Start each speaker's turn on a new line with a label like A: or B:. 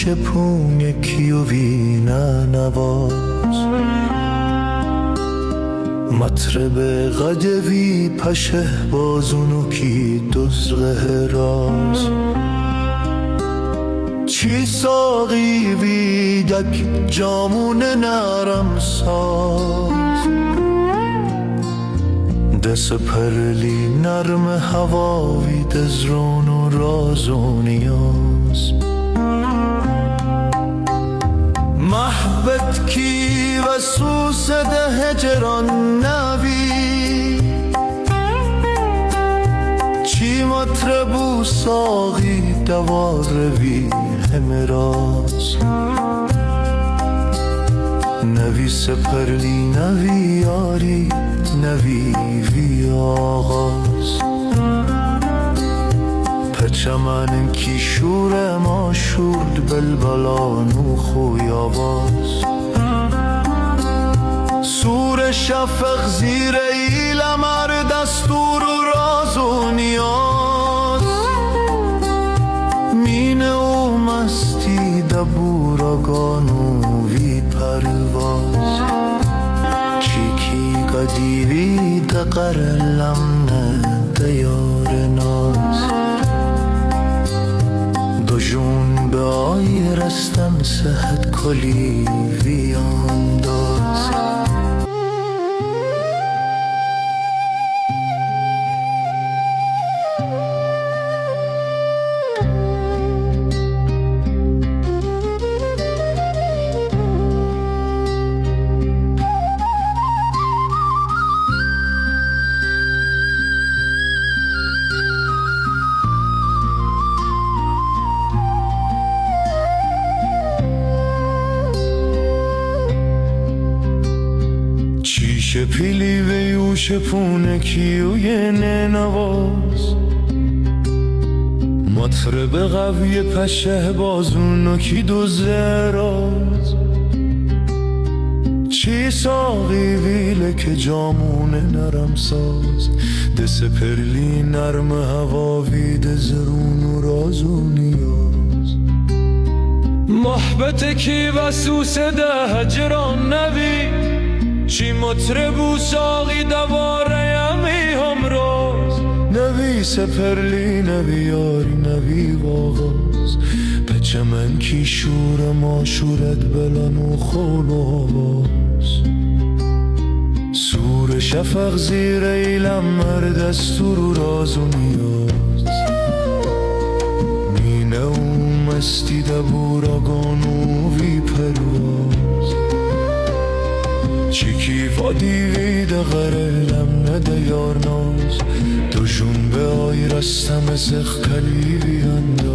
A: شپون کیوی نواز مطرب غدوی پشه بازونو کی دزغه راز چی ساقی ویدک جامون نرم ساز دست پرلی نرم هواوی دزرون و راز و نیاز محبت کی و سوس ده هجران نوی چی مطربو ساقی دواروی همراز نوی سپرلی نوی یاری نوی وی آغاز پچمن کی شور ما شورد بلبلانو خوی آواز سور شفق زیر ایلمر دستور و راز و نیاز مین او مستی دبورگانو وی پرواز چیکی قدیوی دقرلم نه دیار ناز دو جون به آی رستن سهد کلی وی انداز پیلی و یوش پونه کیوی نواز مطرب قوی پشه بازونو کی دوزه راز چی ساقی ویله که جامونه نرم ساز دست پرلی نرم هواوی دزرون و راز و نیاز
B: محبت کی و سوس ده هجران نوی چی مطربو ساقی دواره همی همراز
A: نوی سپرلی نوی یاری نوی واغاز پچه من کی شور ما شورت بلن و خول و آواز سور شفق زیر ایلم مر دستور و راز و نیاز مینه و مستی دبورگانو وی پرواز چیکی فادی ده غرلم نده یار ناز دو جون به آی رستم زخ کلی بیند